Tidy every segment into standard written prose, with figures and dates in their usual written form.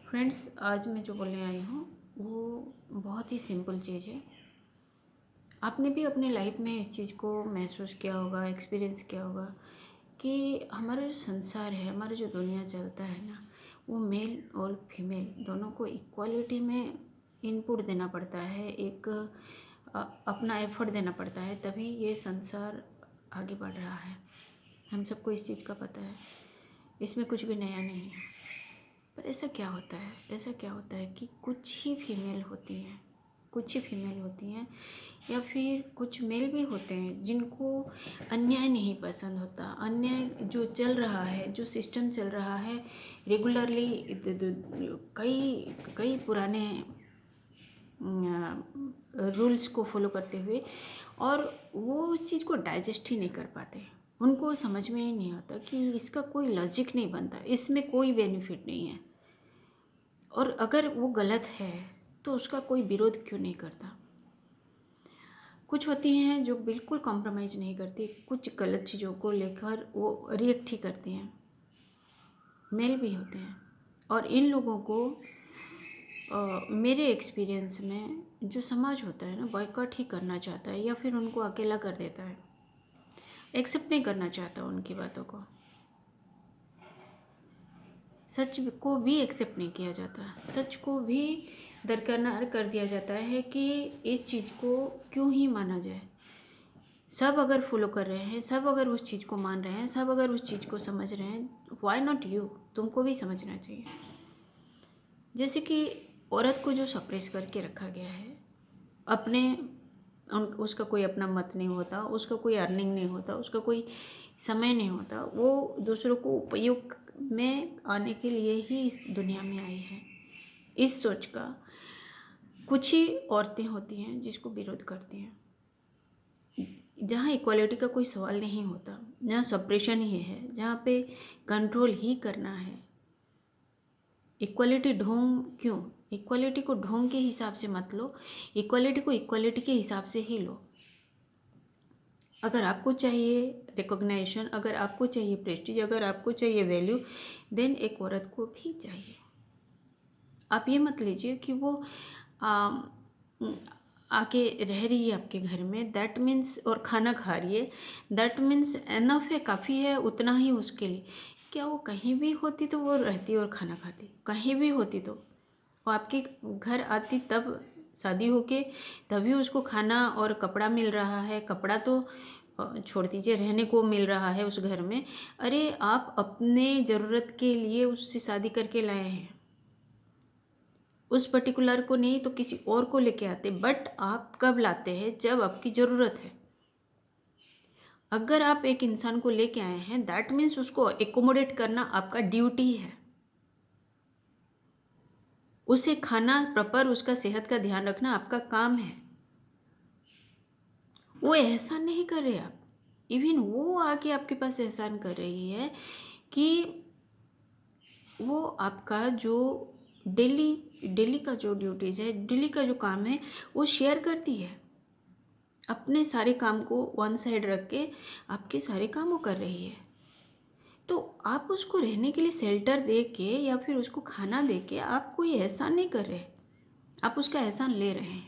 Friends, आज मैं जो बोलने आई हूँ वो बहुत ही सिंपल चीज़ है। आपने भी अपने लाइफ में इस चीज़ को महसूस किया होगा, एक्सपीरियंस किया होगा कि हमारा जो संसार है, हमारा जो दुनिया चलता है ना, वो मेल और फीमेल दोनों को इक्वालिटी में इनपुट देना पड़ता है। एक अपना एफर्ट देना पड़ता है, तभी ये संसार आगे बढ़ रहा है। हम सबको इस चीज़ का पता है, इसमें कुछ भी नया नहीं है। पर ऐसा क्या होता है कि कुछ ही फीमेल होती हैं या फिर कुछ मेल भी होते हैं जिनको अन्याय नहीं पसंद होता। अन्याय जो चल रहा है, जो सिस्टम चल रहा है रेगुलरली, कई कई पुराने रूल्स को फॉलो करते हुए, और वो उस चीज़ को डाइजेस्ट ही नहीं कर पाते। उनको समझ में ही नहीं आता कि इसका कोई लॉजिक नहीं बनता, इसमें कोई बेनिफिट नहीं है, और अगर वो गलत है तो उसका कोई विरोध क्यों नहीं करता। कुछ होती हैं जो बिल्कुल कॉम्प्रोमाइज़ नहीं करती, कुछ गलत चीज़ों को लेकर वो रिएक्ट ही करती हैं। मेल भी होते हैं, और इन लोगों को मेरे एक्सपीरियंस में जो समाज होता है ना, बॉयकॉट ही करना चाहता है या फिर उनको अकेला कर देता है, एक्सेप्ट नहीं करना चाहता उनकी बातों को। सच को भी एक्सेप्ट नहीं किया जाता, सच को भी दरकिनार कर दिया जाता है कि इस चीज़ को क्यों ही माना जाए। सब अगर फॉलो कर रहे हैं, सब अगर उस चीज़ को मान रहे हैं, सब अगर उस चीज़ को समझ रहे हैं, व्हाई नॉट यू? तुमको भी समझना चाहिए। जैसे कि औरत को जो सप्रेस करके रखा गया है, अपने उसका कोई अपना मत नहीं होता, उसका कोई अर्निंग नहीं होता, उसका कोई समय नहीं होता, वो दूसरों को उपयोग में आने के लिए ही इस दुनिया में आई है। इस सोच का कुछ ही औरतें होती हैं जिसको विरोध करती हैं। जहाँ इक्वालिटी का कोई सवाल नहीं होता, जहाँ सप्रेशन ही है, जहाँ पे कंट्रोल ही करना है। इक्वालिटी ढोंग क्यों? इक्वालिटी को ढोंग के हिसाब से मत लो, इक्वालिटी को इक्वालिटी के हिसाब से ही लो। अगर आपको चाहिए रिकॉग्नाइजेशन, अगर आपको चाहिए प्रेस्टीज, अगर आपको चाहिए वैल्यू, देन एक औरत को भी चाहिए। आप ये मत लीजिए कि वो आके रह रही है आपके घर में, दैट मीन्स, और खाना खा रही है, दैट मीन्स एनफ है, काफ़ी है, उतना ही उसके लिए। क्या वो कहीं भी होती तो वो रहती और खाना खाती? कहीं भी होती तो वो आपके घर आती, तब शादी होके तभी उसको खाना और कपड़ा मिल रहा है। कपड़ा तो छोड़ दीजिए, रहने को मिल रहा है उस घर में। अरे आप अपने ज़रूरत के लिए उससे शादी करके लाए हैं, उस पर्टिकुलर को नहीं तो किसी और को लेके आते, बट आप कब लाते हैं? जब आपकी ज़रूरत है। अगर आप एक इंसान को लेके आए हैं, दैट मीन्स उसको एकोमोडेट करना आपका ड्यूटी है। उसे खाना प्रॉपर, उसका सेहत का ध्यान रखना आपका काम है। वो एहसान नहीं कर रहे आप, इवन वो आके आपके पास एहसान कर रही है कि वो आपका जो डेली डेली का जो ड्यूटीज़ है, डेली का जो काम है, वो शेयर करती है। अपने सारे काम को वन साइड रख के आपके सारे काम वो कर रही है। तो आप उसको रहने के लिए शेल्टर दे के या फिर उसको खाना दे के आप कोई एहसान नहीं कर रहे, आप उसका एहसान ले रहे हैं।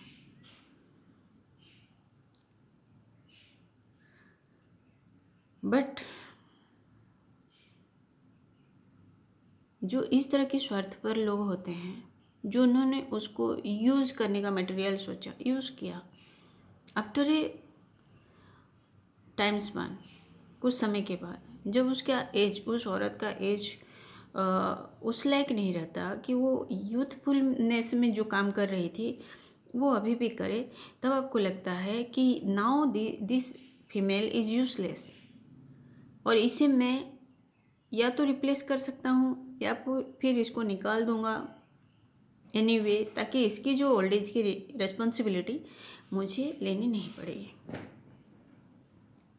बट जो इस तरह के स्वार्थपर लोग होते हैं, जो उन्होंने उसको यूज़ करने का मटेरियल सोचा, यूज़ किया, आफ्टर ए टाइम स्पान, कुछ समय के बाद, जब उसका एज, उस औरत का एज उस लायक नहीं रहता कि वो यूथफुलनेस में जो काम कर रही थी वो अभी भी करे, तब आपको लगता है कि now this female is useless, और इसे मैं या तो रिप्लेस कर सकता हूँ या फिर इसको निकाल दूँगा एनीवे, ताकि इसकी जो ओल्ड एज की रिस्पॉन्सिबिलिटी मुझे लेनी नहीं पड़ेगी।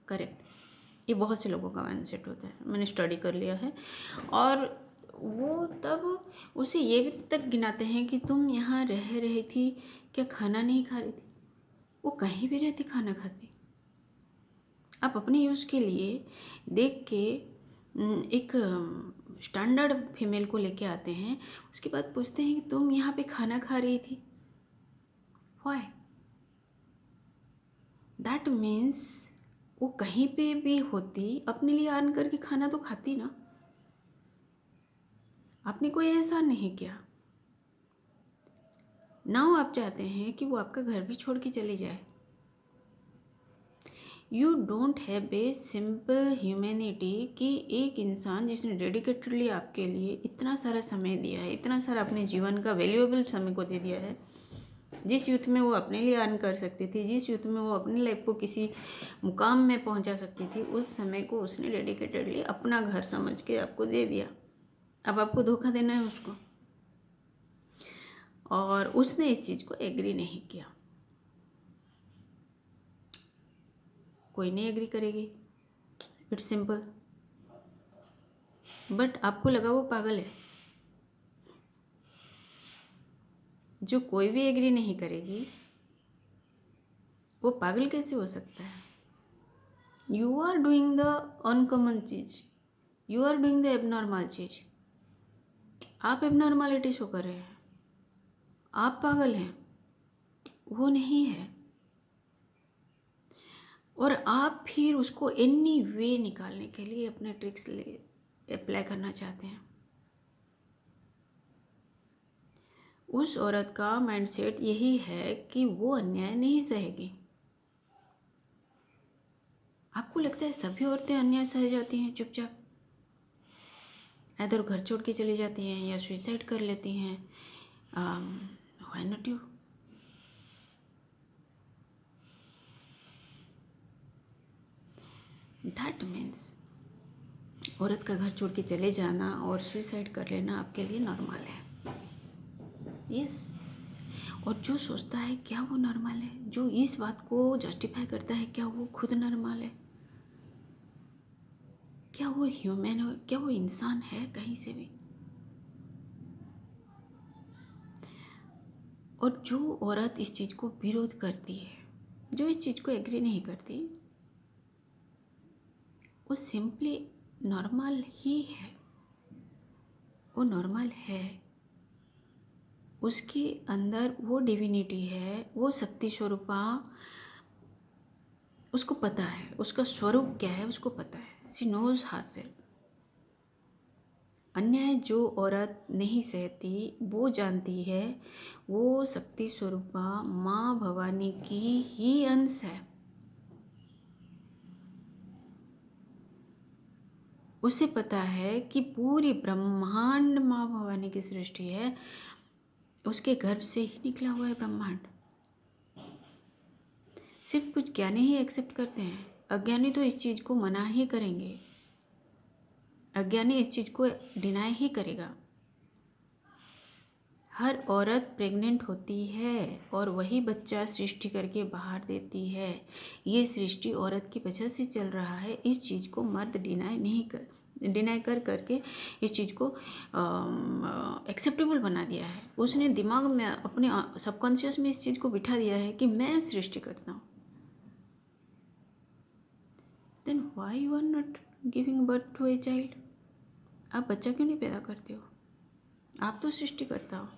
करेक्ट, ये बहुत से लोगों का माइंडसेट होता है, मैंने स्टडी कर लिया है। और वो तब उसे ये भी तक गिनाते हैं कि तुम यहाँ रह रही थी, क्या खाना नहीं खा रही थी? वो कहीं भी रहती खाना खाती। आप अपने यूज़ के लिए देख के एक स्टैंडर्ड फीमेल को लेके आते हैं, उसके बाद पूछते हैं कि तुम यहाँ पे खाना खा रही थी, व्हाई? दैट मीन्स वो कहीं पे भी होती, अपने लिए अर्न करके खाना तो खाती ना, आपने कोई एहसान नहीं किया। नाउ आप चाहते हैं कि वो आपका घर भी छोड़ के चली जाए। You don't have a simple humanity कि एक इंसान जिसने डेडिकेटेडली आपके लिए इतना सारा समय दिया है, इतना सारा अपने जीवन का वैल्यूएबल समय को दे दिया है, जिस यूथ में वो अपने लिए अर्न कर सकती थी, जिस यूथ में वो अपनी लाइफ को किसी मुकाम में पहुंचा सकती थी, उस समय को उसने डेडिकेटेडली अपना घर समझ के आपको दे दिया। अब आपको धोखा देना है उसको, और उसने इस चीज़ को एग्री नहीं किया। कोई नहीं एग्री करेगी, इट्स सिंपल। बट आपको लगा वो पागल है। जो कोई भी एग्री नहीं करेगी वो पागल कैसे हो सकता है? You are doing the uncommon चीज, you are doing the abnormal चीज। आप एबनॉर्मलिटी शो कर रहे हैं, आप पागल हैं, वो नहीं है। और आप फिर उसको एनी वे निकालने के लिए अपने ट्रिक्स अप्लाई करना चाहते हैं। उस औरत का माइंडसेट यही है कि वो अन्याय नहीं सहेगी। आपको लगता है सभी औरतें अन्याय सह जाती हैं चुपचाप, इधर घर छोड़ के चली जाती हैं या सुसाइड कर लेती हैं? Why not you? That means औरत का घर छोड़ के चले जाना और सुसाइड कर लेना आपके लिए नॉर्मल है। यस। और जो सोचता है क्या वो नॉर्मल है, जो इस बात को जस्टिफाई करता है क्या वो खुद नॉर्मल है? क्या वो ह्यूमन है? क्या वो इंसान है कहीं से भी? और जो औरत इस चीज़ को विरोध करती है, जो इस चीज़ को एग्री नहीं करती, वो सिंपली नॉर्मल ही है। वो नॉर्मल है, उसके अंदर वो डिविनिटी है, वो शक्ति स्वरूपा, उसको पता है उसका स्वरूप क्या है, उसको पता है। सी नोज हासिल। अन्याय जो औरत नहीं सहती वो जानती है वो शक्ति स्वरूपा माँ भवानी की ही अंश है। उसे पता है कि पूरी ब्रह्मांड माँ भवानी की सृष्टि है, उसके गर्भ से ही निकला हुआ है ब्रह्मांड। सिर्फ कुछ ज्ञानी ही एक्सेप्ट करते हैं, अज्ञानी तो इस चीज़ को मना ही करेंगे, अज्ञानी इस चीज़ को डिनाई ही करेगा। हर औरत प्रेग्नेंट होती है और वही बच्चा सृष्टि करके बाहर देती है। ये सृष्टि औरत की वजह से चल रहा है। इस चीज़ को मर्द डिनाई कर करके इस चीज़ को एक्सेप्टेबल बना दिया है। उसने दिमाग में अपने सबकॉन्शियस में इस चीज़ को बिठा दिया है कि मैं सृष्टि करता हूँ। Then why you are not giving birth to a child? आप बच्चा क्यों नहीं पैदा करते हो? आप तो सृष्टि करता हो।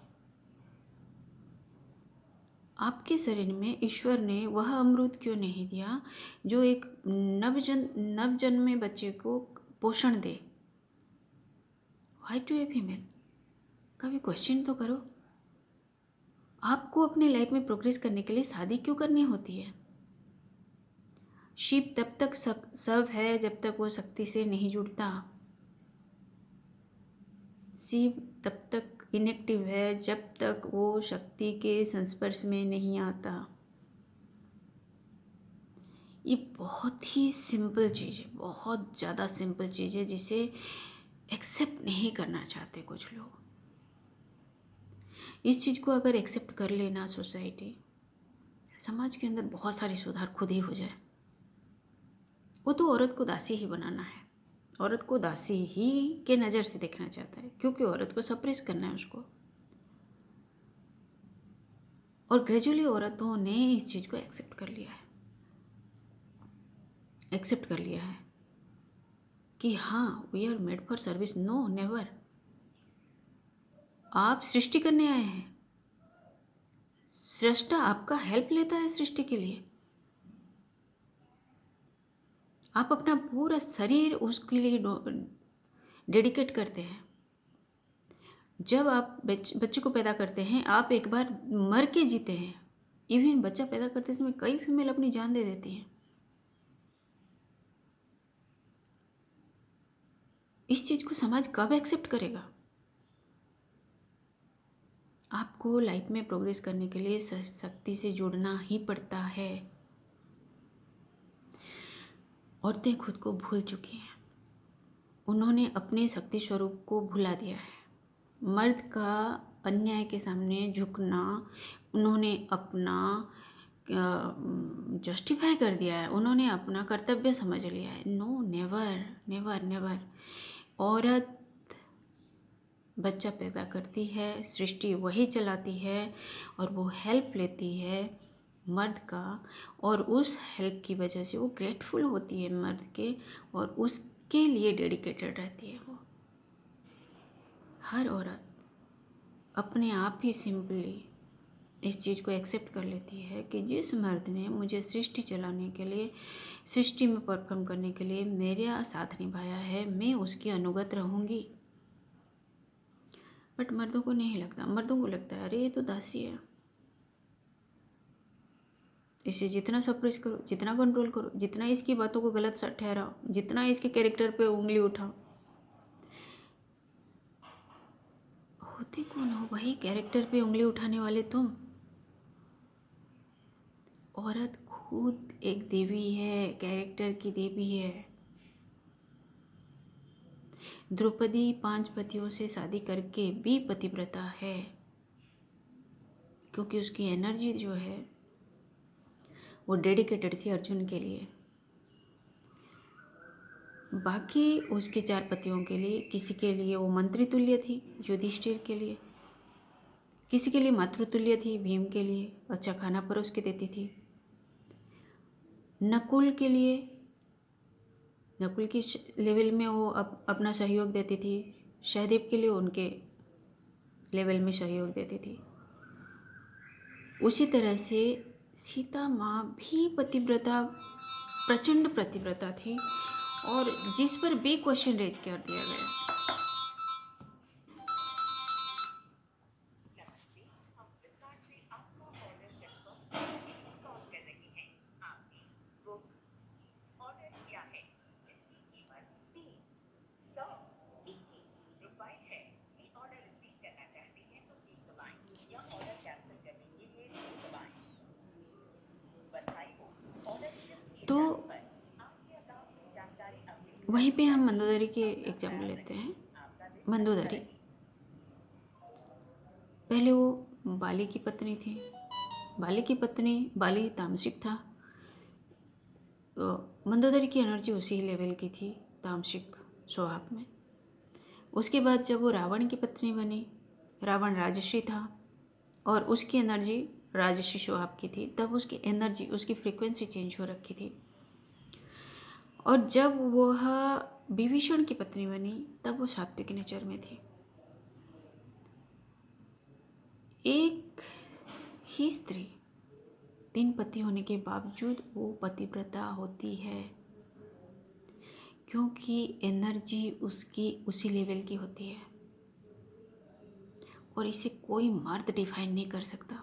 आपके शरीर में ईश्वर ने वह अमृत क्यों नहीं दिया जो एक नवजन्मे बच्चे को पोषण दे? Why to a female? कभी क्वेश्चन तो करो। आपको अपनी लाइफ में प्रोग्रेस करने के लिए शादी क्यों करनी होती है? शिव तब तक सब है जब तक वो शक्ति से नहीं जुड़ता। शिव तब तक इनएक्टिव है जब तक वो शक्ति के संस्पर्श में नहीं आता। ये बहुत ही सिंपल चीज़ है, बहुत ज़्यादा सिंपल चीज़ है जिसे एक्सेप्ट नहीं करना चाहते कुछ लोग। इस चीज़ को अगर एक्सेप्ट कर लेना सोसाइटी, समाज के अंदर बहुत सारी सुधार खुद ही हो जाए। वो तो औरत को दासी ही बनाना है, औरत को दासी ही के नज़र से देखना चाहता है, क्योंकि औरत को सप्रेस करना है उसको। और ग्रेजुअली औरतों ने इस चीज़ को एक्सेप्ट कर लिया है कि हाँ we are made for service, no never. आप सृष्टि करने आए हैं, सृष्टा आपका हेल्प लेता है सृष्टि के लिए। आप अपना पूरा शरीर उसके लिए डेडिकेट करते हैं। जब आप बच्चे को पैदा करते हैं, आप एक बार मर के जीते हैं। इवन बच्चा पैदा करते समय कई फीमेल अपनी जान दे देती हैं। इस चीज़ को समाज कब एक्सेप्ट करेगा? आपको लाइफ में प्रोग्रेस करने के लिए शक्ति से जुड़ना ही पड़ता है। औरतें खुद को भूल चुकी हैं, उन्होंने अपने शक्ति स्वरूप को भुला दिया है। मर्द का अन्याय के सामने झुकना उन्होंने अपना जस्टिफाई कर दिया है, उन्होंने अपना कर्तव्य समझ लिया है। No, never never never. औरत बच्चा पैदा करती है, सृष्टि वही चलाती है और वो हेल्प लेती है मर्द का, और उस हेल्प की वजह से वो ग्रेटफुल होती है मर्द के, और उसके लिए डेडिकेटेड रहती है वो। हर औरत अपने आप ही सिंपली इस चीज़ को एक्सेप्ट कर लेती है कि जिस मर्द ने मुझे सृष्टि चलाने के लिए, सृष्टि में परफॉर्म करने के लिए मेरा साथ निभाया है, मैं उसकी अनुगत रहूँगी। बट मर्दों को नहीं लगता। मर्दों को लगता है अरे ये तो दासी है, इसे जितना सप्रेस करो, जितना कंट्रोल करो, जितना इसकी बातों को गलत सा ठहराओ, जितना इसके कैरेक्टर पे उंगली उठाओ, होते कौन हो भाई कैरेक्टर पे उंगली उठाने वाले तुम? औरत खुद एक देवी है, कैरेक्टर की देवी है। द्रौपदी 5 पतियों से शादी करके भी पतिव्रता है, क्योंकि उसकी एनर्जी जो है वो डेडिकेटेड थी अर्जुन के लिए। बाकी उसके 4 पतियों के लिए, किसी के लिए वो मंत्री तुल्य थी युधिष्ठिर के लिए, किसी के लिए मातृतुल्य थी भीम के लिए, अच्छा खाना परोस के देती थी। नकुल के लिए, नकुल की लेवल में वो अपना सहयोग देती थी, सहदेव के लिए उनके लेवल में सहयोग देती थी। उसी तरह से सीता माँ भी पतिव्रता, प्रचंड पतिव्रता थी, और जिस पर भी क्वेश्चन रेज कर दिया गया। तो वहीं पे हम मंदोदरी के एग्जाम्पल लेते हैं। मंदोदरी पहले वो बाली की पत्नी थी। बाली की पत्नी, बाली तामसिक था, तो मंदोदरी की एनर्जी उसी लेवल की थी तामसिक स्वभाव में। उसके बाद जब वो रावण की पत्नी बनी, रावण राजर्षि था और उसकी एनर्जी राजर्षि स्वभाव की थी, तब उसकी एनर्जी, उसकी फ्रीक्वेंसी चेंज हो रखी थी। और जब वह विभीषण की पत्नी बनी, तब वो सात्विक नेचर में थी। एक ही स्त्री 3 पति होने के बावजूद वो पतिव्रता होती है, क्योंकि एनर्जी उसकी उसी लेवल की होती है, और इसे कोई मर्द डिफाइन नहीं कर सकता।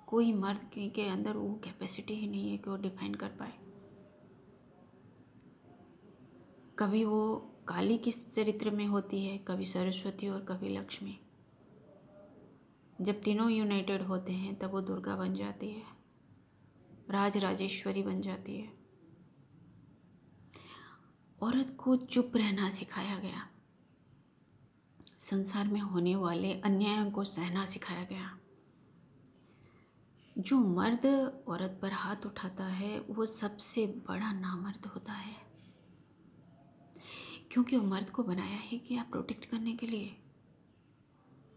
कोई मर्द के अंदर वो कैपेसिटी ही नहीं है कि वो डिफाइन कर पाए। कभी वो काली किस चरित्र में होती है, कभी सरस्वती और कभी लक्ष्मी। जब तीनों यूनाइटेड होते हैं तब वो दुर्गा बन जाती है, राज राजेश्वरी बन जाती है। औरत को चुप रहना सिखाया गया, संसार में होने वाले अन्यायों को सहना सिखाया गया। जो मर्द औरत पर हाथ उठाता है वो सबसे बड़ा नामर्द होता है, क्योंकि वो मर्द को बनाया है कि आप प्रोटेक्ट करने के लिए,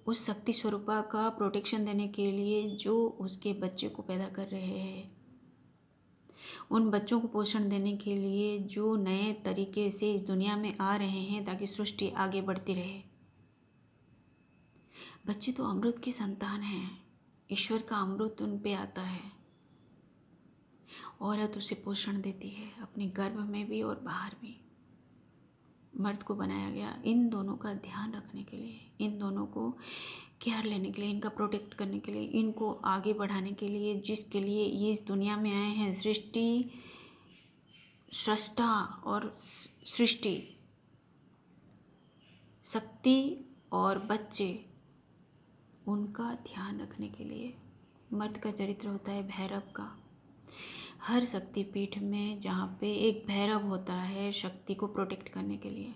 उस शक्ति स्वरूपा का प्रोटेक्शन देने के लिए जो उसके बच्चे को पैदा कर रहे हैं। उन बच्चों को पोषण देने के लिए जो नए तरीके से इस दुनिया में आ रहे हैं ताकि सृष्टि आगे बढ़ती रहे। बच्चे तो अमृत की संतान हैं, ईश्वर का अमृत उन पे आता है। औरत उसे पोषण देती है अपने गर्भ में भी और बाहर भी। मर्द को बनाया गया इन दोनों का ध्यान रखने के लिए, इन दोनों को केयर लेने के लिए, इनका प्रोटेक्ट करने के लिए, इनको आगे बढ़ाने के लिए, जिसके लिए ये इस दुनिया में आए हैं। सृष्टि, सृष्टा और सृष्टि, शक्ति और बच्चे, उनका ध्यान रखने के लिए। मर्द का चरित्र होता है भैरव का। हर शक्तिपीठ में जहाँ पे एक भैरव होता है शक्ति को प्रोटेक्ट करने के लिए,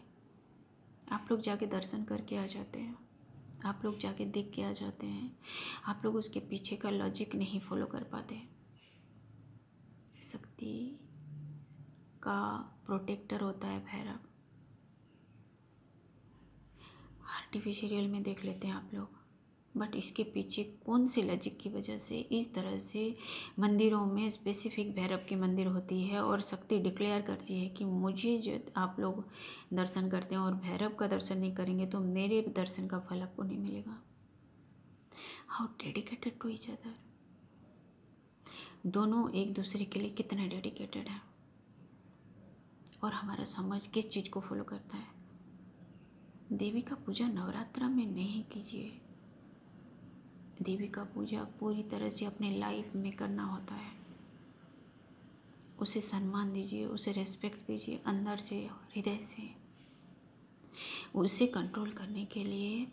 आप लोग जाके दर्शन करके आ जाते हैं, आप लोग जाके देख के आ जाते हैं। आप लोग उसके पीछे का लॉजिक नहीं फॉलो कर पाते। शक्ति का प्रोटेक्टर होता है भैरव। हर टीवी सीरियल में देख लेते हैं आप लोग, बट इसके पीछे कौन सी लॉजिक की वजह से इस तरह से मंदिरों में स्पेसिफिक भैरव की मंदिर होती है और शक्ति डिक्लेयर करती है कि मुझे जब आप लोग दर्शन करते हैं और भैरव का दर्शन नहीं करेंगे तो मेरे दर्शन का फल आपको नहीं मिलेगा। How dedicated to each other. दोनों एक दूसरे के लिए कितने डेडिकेटेड हैं। और हमारा समाज किस चीज़ को फॉलो करता है। देवी का पूजा नवरात्रा में नहीं कीजिए। देवी का पूजा पूरी तरह से अपने लाइफ में करना होता है। उसे सम्मान दीजिए, उसे रेस्पेक्ट दीजिए अंदर से, हृदय से। उसे कंट्रोल करने के लिए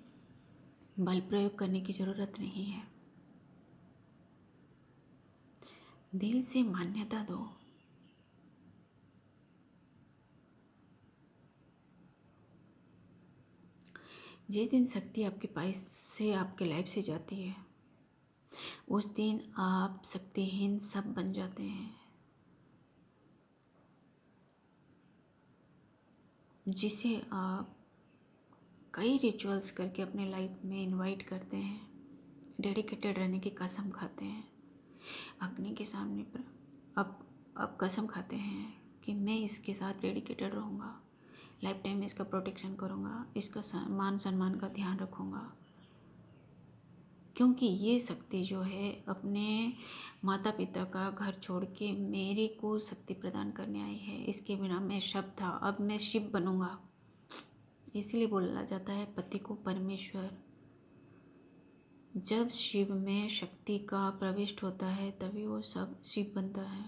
बल प्रयोग करने की ज़रूरत नहीं है। दिल से मान्यता दो। जिस दिन शक्ति आपके पास से, आपके लाइफ से जाती है, उस दिन आप शक्तिहीन सब बन जाते हैं। जिसे आप कई रिचुअल्स करके अपने लाइफ में इनवाइट करते हैं, डेडिकेटेड रहने की कसम खाते हैं अग्नि के सामने पर। अब कसम खाते हैं कि मैं इसके साथ डेडिकेटेड रहूँगा, लाइफ टाइम इसका प्रोटेक्शन करूँगा, इसका मान सम्मान का ध्यान रखूँगा। क्योंकि ये शक्ति जो है अपने माता पिता का घर छोड़ के मेरे को शक्ति प्रदान करने आई है। इसके बिना मैं शव था, अब मैं शिव बनूँगा। इसीलिए बोला जाता है पति को परमेश्वर। जब शिव में शक्ति का प्रविष्ट होता है तभी वो सब शिव बनता है।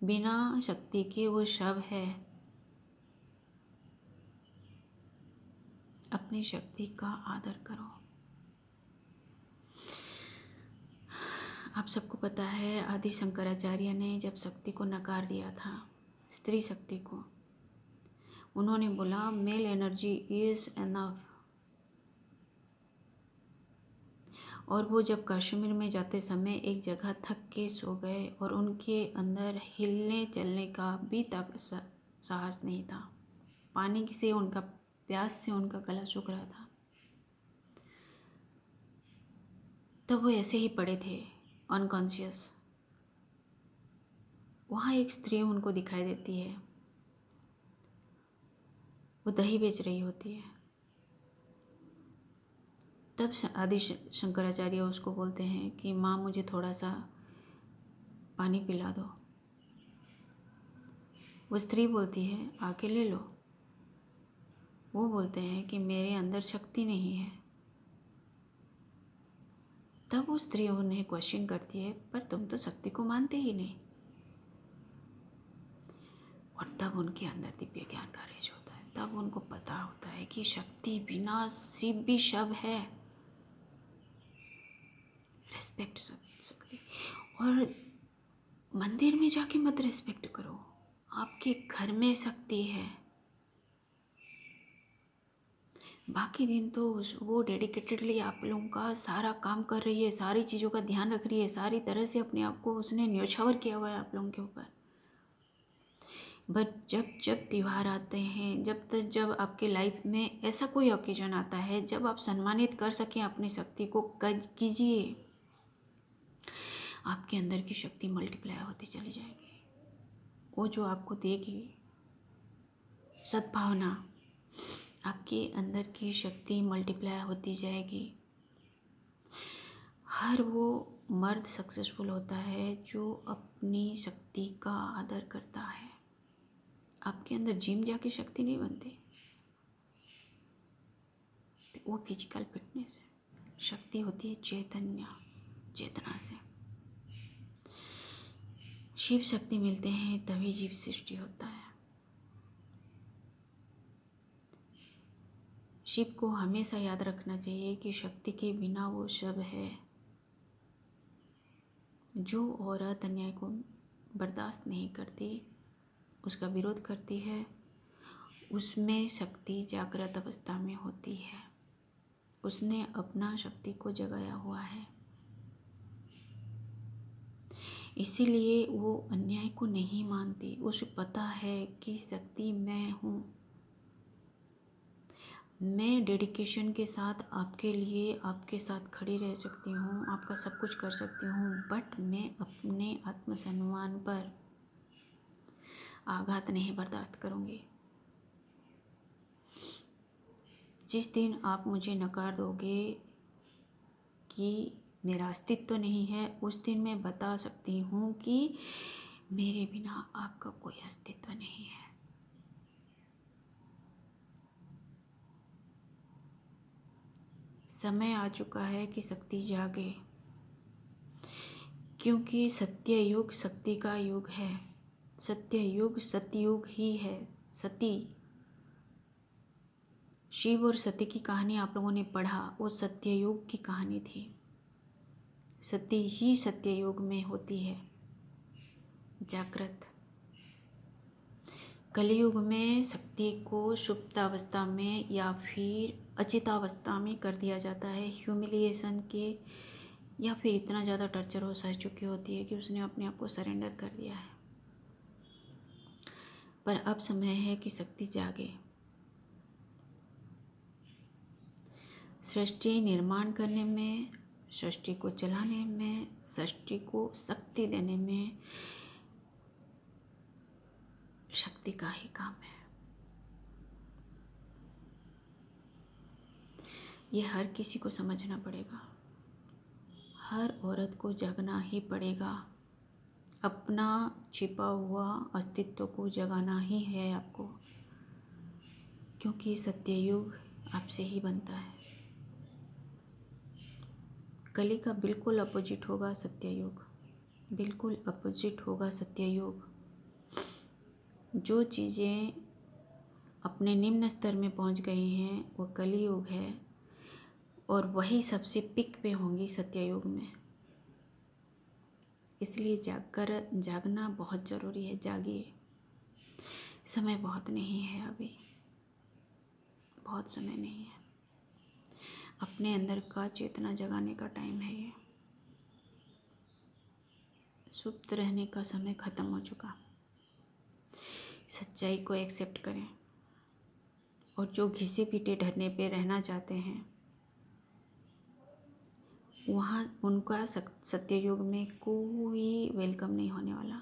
बिना शक्ति के वो शव है। अपनी शक्ति का आदर करो। आप सबको पता है आदि शंकराचार्य ने जब शक्ति को नकार दिया था, स्त्री शक्ति को, उन्होंने बोला मेल एनर्जी इज एनफ। और वो जब कश्मीर में जाते समय एक जगह थक के सो गए और उनके अंदर हिलने चलने का भी तक साहस नहीं था। पानी से उनका, प्यास से उनका गला सूख रहा था। तब वो ऐसे ही पड़े थे अनकॉन्शियस। वहाँ एक स्त्री उनको दिखाई देती है, वो दही बेच रही होती है। तब आदि शंकराचार्य उसको बोलते हैं कि माँ मुझे थोड़ा सा पानी पिला दो। वो स्त्री बोलती है आके ले लो। वो बोलते हैं कि मेरे अंदर शक्ति नहीं है। तब वो स्त्री उन्हें क्वेश्चन करती है पर तुम तो शक्ति को मानते ही नहीं। और तब उनके अंदर दिव्य ज्ञान का रेज होता है। तब उनको पता होता है कि शक्ति बिना शिव भी शव है। रिस्पेक्ट सकती। और मंदिर में जाके मत रिस्पेक्ट करो, आपके घर में शक्ति है। बाकी दिन तो वो डेडिकेटेडली आप लोगों का सारा काम कर रही है, सारी चीज़ों का ध्यान रख रही है, सारी तरह से अपने आप को उसने न्योछावर किया हुआ है आप लोगों के ऊपर। बट जब जब त्यौहार आते हैं, जब आपके लाइफ में ऐसा कोई ओकेजन आता है जब आप सम्मानित कर सकें अपनी शक्ति को, कीजिए। आपके अंदर की शक्ति मल्टीप्लाई होती चली जाएगी। वो जो आपको देगी सद्भावना, आपके अंदर की शक्ति मल्टीप्लाई होती जाएगी। हर वो मर्द सक्सेसफुल होता है जो अपनी शक्ति का आदर करता है। आपके अंदर जिम जाके शक्ति नहीं बनती, वो फिजिकल फिटनेस है। शक्ति होती है चैतन्य, चेतना से। शिव शक्ति मिलते हैं तभी जीव सृष्टि होता है। शिव को हमेशा याद रखना चाहिए कि शक्ति के बिना वो शव है। जो औरत अन्याय को बर्दाश्त नहीं करती, उसका विरोध करती है, उसमें शक्ति जागृत अवस्था में होती है। उसने अपना शक्ति को जगाया हुआ है, इसीलिए वो अन्याय को नहीं मानती। उसे पता है कि शक्ति मैं हूँ। मैं डेडिकेशन के साथ आपके लिए आपके साथ खड़ी रह सकती हूँ, आपका सब कुछ कर सकती हूँ, बट मैं अपने आत्मसम्मान पर आघात नहीं बर्दाश्त करूँगी। जिस दिन आप मुझे नकार दोगे कि मेरा अस्तित्व नहीं है, उस दिन मैं बता सकती हूँ कि मेरे बिना आपका कोई अस्तित्व नहीं है। समय आ चुका है कि शक्ति जागे, क्योंकि सत्य युग शक्ति का युग है। सत्य युग सतयुग ही है। सती, शिव और सती की कहानी आप लोगों ने पढ़ा, वो सत्ययुग की कहानी थी। सती ही सत्ययुग में होती है जागृत। कलयुग में शक्ति को सुप्तावस्था में या फिर अचेतावस्था में कर दिया जाता है, ह्यूमिलिएशन के, या फिर इतना ज़्यादा टर्चर हो सह चुकी होती है कि उसने अपने आप को सरेंडर कर दिया है। पर अब समय है कि शक्ति जागे। सृष्टि निर्माण करने में, सृष्टि को चलाने में, सृष्टि को शक्ति देने में शक्ति का ही काम है। ये हर किसी को समझना पड़ेगा। हर औरत को जागना ही पड़ेगा। अपना छिपा हुआ अस्तित्व को जगाना ही है आपको, क्योंकि सत्ययुग आपसे ही बनता है। कली का बिल्कुल अपोजिट होगा सत्ययुग, बिल्कुल अपोजिट होगा सत्ययुग। जो चीज़ें अपने निम्न स्तर में पहुंच गई हैं वो कलियुग है, और वही सबसे पिक पे होंगी सत्ययुग में। इसलिए जागना बहुत ज़रूरी है। जागिए, समय बहुत नहीं है, अभी बहुत समय नहीं है। अपने अंदर का चेतना जगाने का टाइम है ये। सुप्त रहने का समय ख़त्म हो चुका। सच्चाई को एक्सेप्ट करें, और जो घिसे पीटे ढरने पे रहना चाहते हैं, वहाँ उनका सत्ययुग में कोई वेलकम नहीं होने वाला।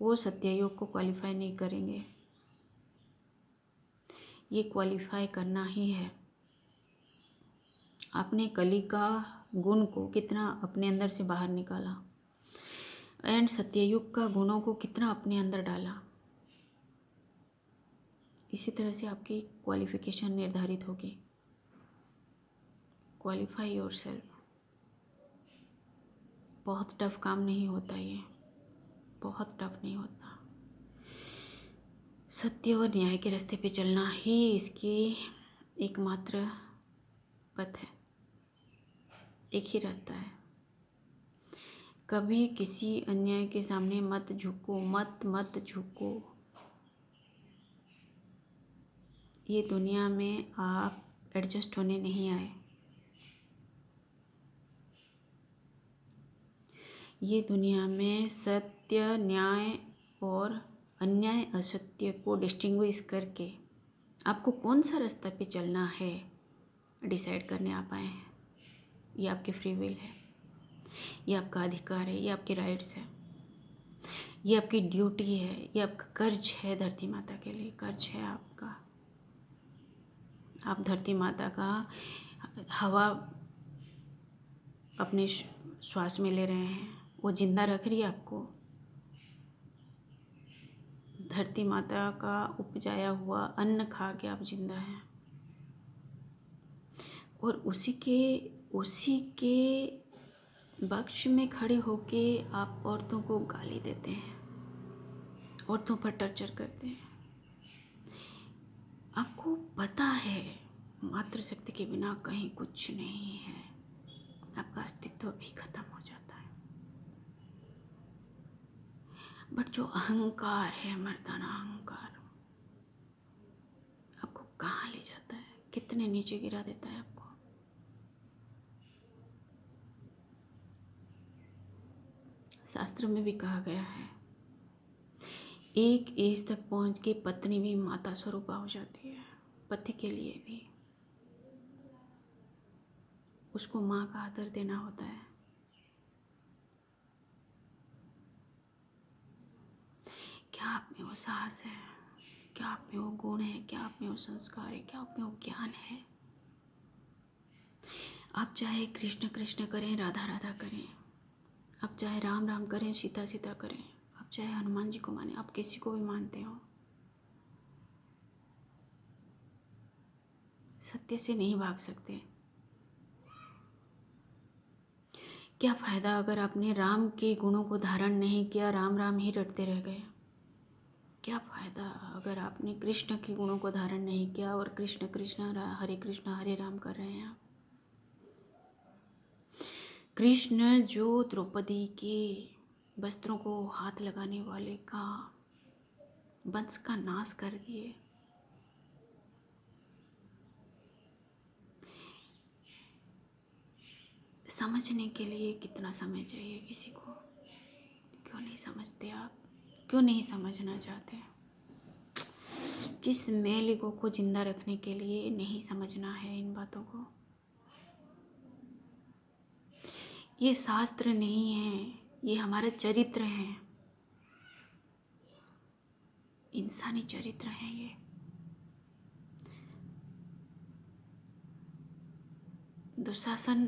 वो सत्ययुग को क्वालिफाई नहीं करेंगे। ये क्वालिफाई करना ही है। आपने कली का गुण को कितना अपने अंदर से बाहर निकाला, एंड सत्ययुग का गुणों को कितना अपने अंदर डाला। इसी तरह से आपकी क्वालिफिकेशन निर्धारित होगी। Qualify yourself. बहुत टफ काम नहीं होता ये, बहुत टफ नहीं होता। सत्य और न्याय के रास्ते पे चलना ही इसकी एकमात्र पथ है, एक ही रास्ता है। कभी किसी अन्याय के सामने मत झुको, मत झुको। ये दुनिया में आप एडजस्ट होने नहीं आए। ये दुनिया में सत्य, न्याय और अन्याय, असत्य को डिस्टिंग्विश करके आपको कौन सा रास्ता पे चलना है डिसाइड करने आप आए हैं। ये आपकी फ्री विल है, ये आपका अधिकार है, ये आपके राइट्स है, ये आपकी ड्यूटी है, ये आपका कर्ज है। धरती माता के लिए कर्ज है आपका। आप धरती माता का हवा अपने श्वास में ले रहे हैं, वो जिंदा रख रही है आपको। धरती माता का उपजाया हुआ अन्न खा के आप जिंदा हैं, और उसी के बख्श में खड़े होके आप औरतों को गाली देते हैं, औरतों पर टर्चर करते हैं। आपको पता है मातृशक्ति के बिना कहीं कुछ नहीं है, आपका अस्तित्व भी खत्म हो जाता है। बट जो अहंकार है, मर्दाना अहंकार, आपको कहाँ ले जाता है, कितने नीचे गिरा देता है आपको। शास्त्र में भी कहा गया है, एक एज तक पहुंच के पत्नी भी माता स्वरूपा हो जाती है। पति के लिए भी उसको माँ का आदर देना होता है। क्या आप में वो साहस है, क्या आप में वो गुण है, क्या आप में वो संस्कार है, क्या आप में वो ज्ञान है। आप चाहे कृष्ण कृष्ण करें, राधा राधा करें, आप चाहे राम राम करें, सीता सीता करें, आप चाहे हनुमान जी को माने, आप किसी को भी मानते हो, सत्य से नहीं भाग सकते। क्या फ़ायदा अगर आपने राम के गुणों को धारण नहीं किया, राम राम ही रटते रह गए। क्या फ़ायदा अगर आपने कृष्ण के गुणों को धारण नहीं किया और कृष्ण कृष्ण हरे राम कर रहे हैं आप। कृष्ण जो द्रौपदी के वस्त्रों को हाथ लगाने वाले का वंश का नाश कर दिए। समझने के लिए कितना समय चाहिए किसी को? क्यों नहीं समझते आप? क्यों नहीं समझना चाहते? किस मेल ईगो को जिंदा रखने के लिए नहीं समझना है इन बातों को? ये शास्त्र नहीं है, ये हमारा चरित्र है, इंसानी चरित्र है ये। दुशासन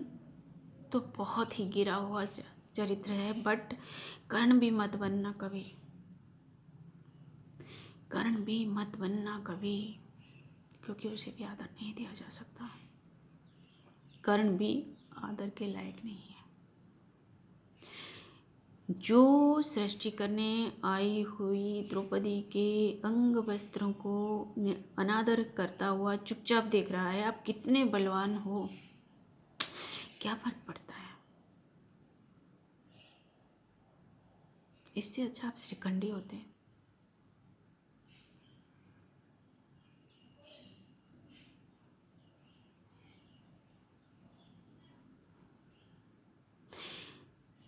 तो बहुत ही गिरा हुआ चरित्र है, बट कर्ण भी मत बनना कभी, कर्ण भी मत बनना कभी, क्योंकि उसे भी आदर नहीं दिया जा सकता। कर्ण भी आदर के लायक नहीं है। जो सृष्टि करने आई हुई द्रौपदी के अंग वस्त्रों को अनादर करता हुआ चुपचाप देख रहा है, आप कितने बलवान हो, क्या फर्क पड़ता है? इससे अच्छा आप श्रीखंडी होते।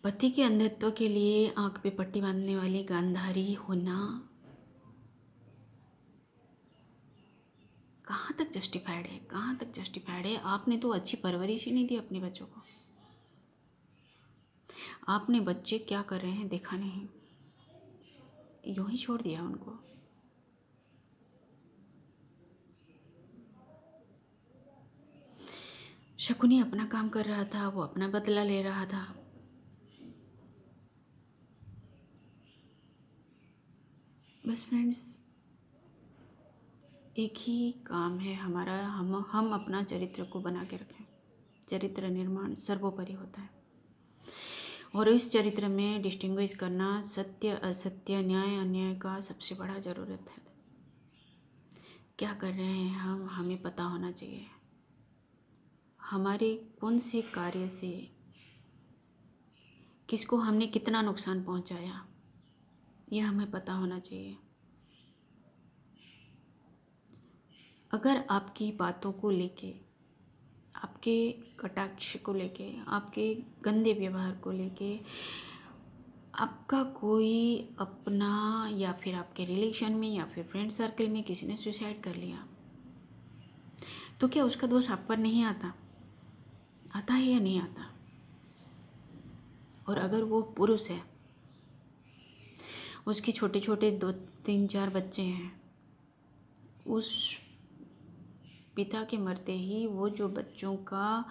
पति के अंधत्व के लिए आंख पे पट्टी बांधने वाली गांधारी होना कहाँ तक जस्टिफाइड है? कहाँ तक जस्टिफाइड है? आपने तो अच्छी परवरिश ही नहीं दी अपने बच्चों को। आपने बच्चे क्या कर रहे हैं देखा नहीं, यूं ही छोड़ दिया उनको। शकुनी अपना काम कर रहा था, वो अपना बदला ले रहा था। बस फ्रेंड्स, एक ही काम है हमारा, हम अपना चरित्र को बना के रखें। चरित्र निर्माण सर्वोपरि होता है, और इस चरित्र में डिस्टिंग्विश करना सत्य असत्य, न्याय अन्याय का सबसे बड़ा ज़रूरत है। क्या कर रहे हैं हम, हमें पता होना चाहिए। हमारे कौन से कार्य से किसको हमने कितना नुकसान पहुंचाया, यह हमें पता होना चाहिए। अगर आपकी बातों को लेके, आपके कटाक्ष को लेके, आपके गंदे व्यवहार को लेके आपका कोई अपना या फिर आपके रिलेशन में या फिर फ्रेंड सर्कल में किसी ने सुसाइड कर लिया, तो क्या उसका दोष आप पर नहीं आता? आता है या नहीं आता। और अगर वो पुरुष है, उसके छोटे छोटे 2 3 4 बच्चे हैं, उस पिता के मरते ही वो जो बच्चों का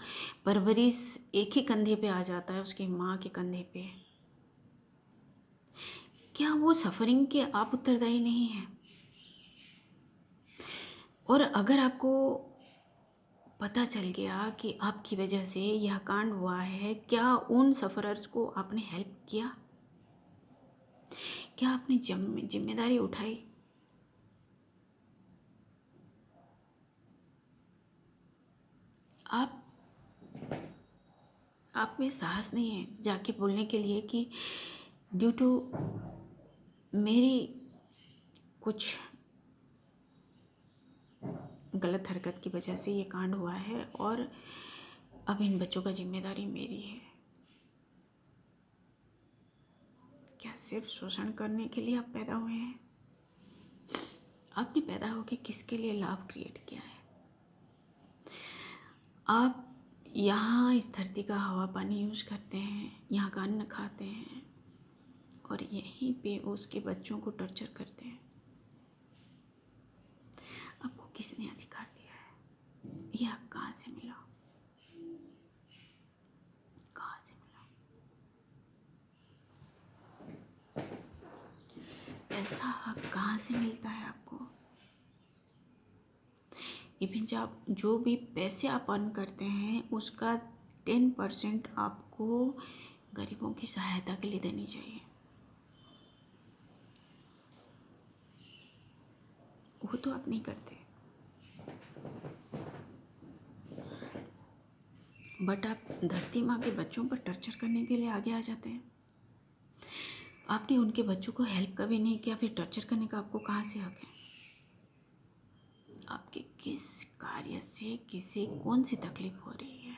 परवरिश एक ही कंधे पे आ जाता है, उसकी माँ के कंधे पे, क्या वो सफरिंग के आप उत्तरदायी नहीं हैं? और अगर आपको पता चल गया कि आपकी वजह से यह कांड हुआ है, क्या उन सफ़रर्स को आपने हेल्प किया? क्या आपने जिम्मेदारी उठाई? आप में साहस नहीं है जाके बोलने के लिए कि ड्यू टू मेरी कुछ गलत हरकत की वजह से ये कांड हुआ है और अब इन बच्चों का जिम्मेदारी मेरी है। क्या सिर्फ शोषण करने के लिए आप पैदा हुए हैं? आपने पैदा होकर किसके लिए लाभ क्रिएट किया है? आप यहाँ इस धरती का हवा पानी यूज़ करते हैं, यहाँ का अन्न खाते हैं और यहीं पे उसके बच्चों को टॉर्चर करते हैं। आपको किसने अधिकार दिया है? यह हक कहाँ से मिला? कहाँ से मिला? ऐसा हक कहाँ से मिलता है आपको? इवन जब जो भी पैसे आप अर्न करते हैं उसका 10% आपको गरीबों की सहायता के लिए देनी चाहिए। वो तो आप नहीं करते, बट आप धरती माँ के बच्चों पर टॉर्चर करने के लिए आगे आ जाते हैं। आपने उनके बच्चों को हेल्प कभी नहीं किया, फिर टॉर्चर करने का आपको कहाँ से हक है? आपके किस कार्य से किसे कौन सी तकलीफ हो रही है?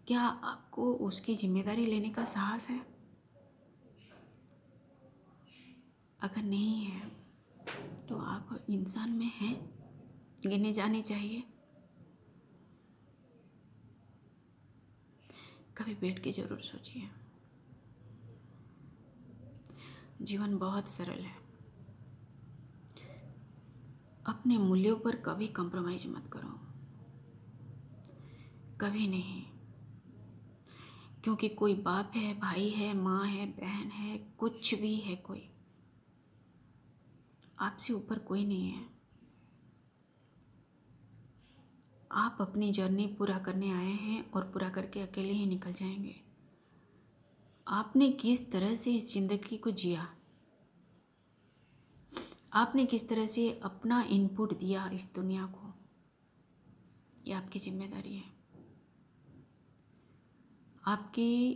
क्या आपको उसकी जिम्मेदारी लेने का साहस है? अगर नहीं है तो आप इंसान में हैं, गिने जाने चाहिए। कभी बैठ के जरूर सोचिए। जीवन बहुत सरल है। अपने मूल्यों पर कभी कॉम्प्रोमाइज मत करो, कभी नहीं। क्योंकि कोई बाप है, भाई है, माँ है, बहन है, कुछ भी है, कोई आपसे ऊपर कोई नहीं है। आप अपनी जर्नी पूरा करने आए हैं और पूरा करके अकेले ही निकल जाएंगे। आपने किस तरह से इस जिंदगी को जिया, आपने किस तरह से अपना इनपुट दिया इस दुनिया को, ये आपकी जिम्मेदारी है। आपकी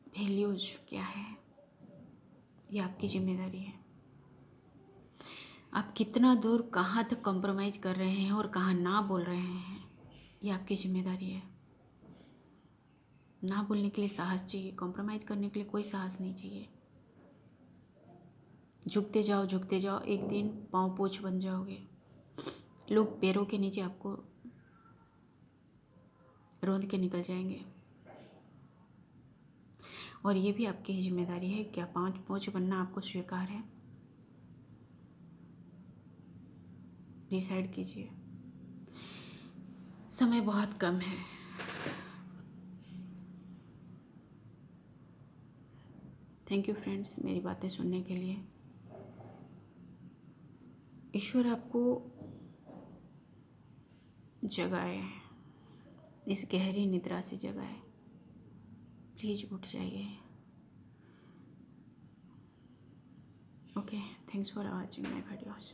वैल्यूज क्या है, ये आपकी जिम्मेदारी है। आप कितना दूर कहाँ तक कॉम्प्रोमाइज़ कर रहे हैं और कहाँ ना बोल रहे हैं, ये आपकी जिम्मेदारी है। ना बोलने के लिए साहस चाहिए, कॉम्प्रोमाइज़ करने के लिए कोई साहस नहीं चाहिए। झुकते जाओ, एक दिन पाँव पोछ बन जाओगे। लोग पैरों के नीचे आपको रौंद के निकल जाएंगे। और ये भी आपकी ही जिम्मेदारी है, क्या पाँव पोछ बनना आपको स्वीकार है? डिसाइड कीजिए। समय बहुत कम है। थैंक यू फ्रेंड्स, मेरी बातें सुनने के लिए। ईश्वर आपको जगाए, इस गहरी निद्रा से जगाए। प्लीज़ उठ जाइए। Okay, thanks for watching my videos.